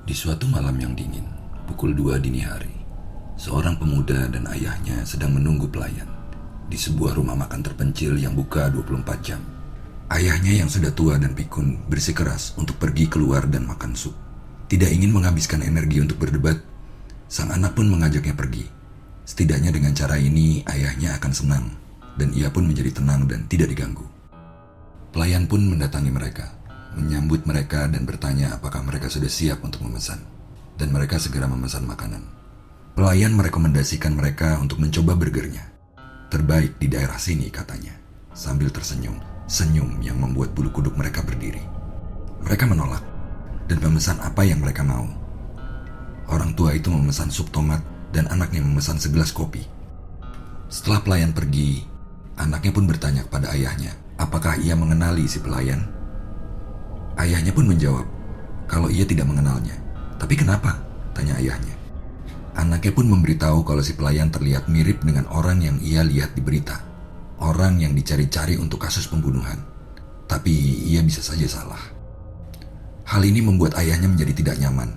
Di suatu malam yang dingin, pukul 2 dini hari, seorang pemuda dan ayahnya sedang menunggu pelayan di sebuah rumah makan terpencil yang buka 24 jam. Ayahnya yang sudah tua dan pikun bersikeras untuk pergi keluar dan makan sup. Tidak ingin menghabiskan energi untuk berdebat, sang anak pun mengajaknya pergi. Setidaknya dengan cara ini, ayahnya akan senang dan ia pun menjadi tenang dan tidak diganggu. Pelayan pun mendatangi mereka, menyambut mereka dan bertanya apakah mereka sudah siap untuk memesan. Dan mereka segera memesan makanan. Pelayan merekomendasikan mereka untuk mencoba burgernya. Terbaik di daerah sini katanya, sambil tersenyum. Senyum yang membuat bulu kuduk mereka berdiri. Mereka menolak dan memesan apa yang mereka mau. Orang tua itu memesan sup tomat dan anaknya memesan segelas kopi. Setelah pelayan pergi, anaknya pun bertanya kepada ayahnya, apakah ia mengenali si pelayan? Ayahnya pun menjawab, kalau ia tidak mengenalnya. Tapi kenapa? Tanya ayahnya. Anaknya pun memberitahu kalau si pelayan terlihat mirip dengan orang yang ia lihat di berita. Orang yang dicari-cari untuk kasus pembunuhan. Tapi ia bisa saja salah. Hal ini membuat ayahnya menjadi tidak nyaman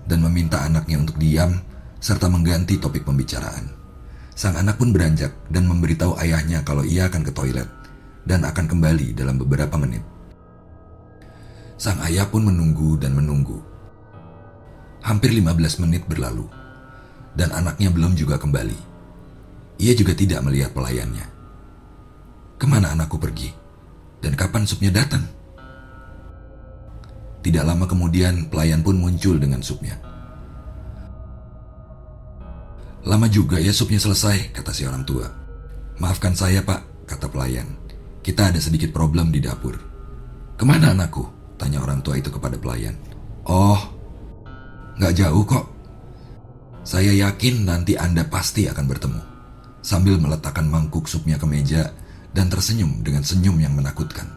dan meminta anaknya untuk diam serta mengganti topik pembicaraan. Sang anak pun beranjak dan memberitahu ayahnya kalau ia akan ke toilet dan akan kembali dalam beberapa menit. Sang ayah pun menunggu dan menunggu. Hampir 15 menit berlalu dan anaknya belum juga kembali. Ia juga tidak melihat pelayannya. Kemana anakku pergi? Dan kapan supnya datang? Tidak lama kemudian pelayan pun muncul dengan supnya. Lama juga ya supnya selesai, kata si orang tua. Maafkan saya pak, kata pelayan. Kita ada sedikit problem di dapur. Kemana anakku? Tanya orang tua itu kepada pelayan. Oh, gak jauh kok. Saya yakin nanti Anda pasti akan bertemu. Sambil meletakkan mangkuk supnya ke meja dan tersenyum dengan senyum yang menakutkan.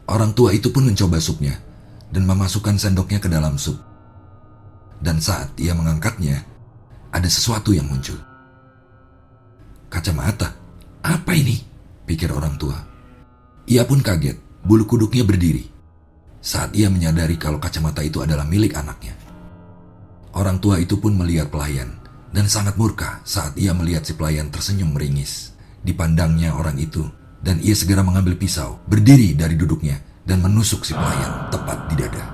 Orang tua itu pun mencoba supnya dan memasukkan sendoknya ke dalam sup. Dan saat ia mengangkatnya, ada sesuatu yang muncul. Kacamata? Apa ini? Pikir orang tua. Ia pun kaget, bulu kuduknya berdiri saat ia menyadari kalau kacamata itu adalah milik anaknya. Orang tua itu pun melihat pelayan dan sangat murka saat ia melihat si pelayan tersenyum meringis. Dipandangnya orang itu, dan ia segera mengambil pisau, berdiri dari duduknya, dan menusuk si pelayan tepat di dada.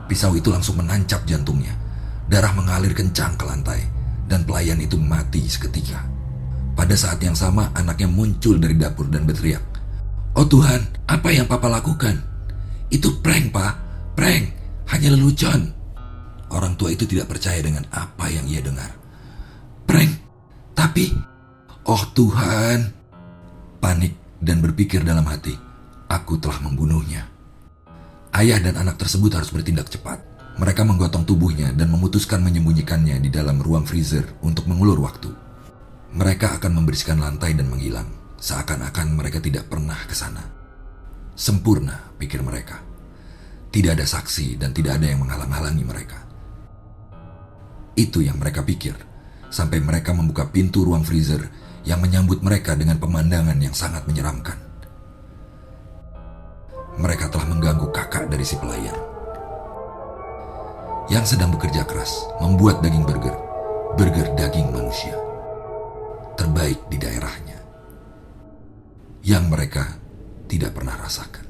Pisau itu langsung menancap jantungnya. Darah mengalir kencang ke lantai, dan pelayan itu mati seketika. Pada saat yang sama, anaknya muncul dari dapur dan berteriak, "Oh Tuhan, apa yang Papa lakukan? Itu prank, Pak. Prank. Hanya lelucon." Orang tua itu tidak percaya dengan apa yang ia dengar. Prank? Tapi... Oh Tuhan, panik dan berpikir dalam hati, aku telah membunuhnya. Ayah dan anak tersebut harus bertindak cepat. Mereka menggotong tubuhnya dan memutuskan menyembunyikannya di dalam ruang freezer untuk mengulur waktu. Mereka akan membersihkan lantai dan menghilang, seakan-akan mereka tidak pernah ke sana. Sempurna, pikir mereka. Tidak ada saksi dan tidak ada yang menghalang-halangi mereka. Itu yang mereka pikir, sampai mereka membuka pintu ruang freezer yang menyambut mereka dengan pemandangan yang sangat menyeramkan. Mereka telah mengganggu kakak dari si pelayan yang sedang bekerja keras membuat daging burger daging manusia terbaik di daerahnya yang mereka tidak pernah rasakan.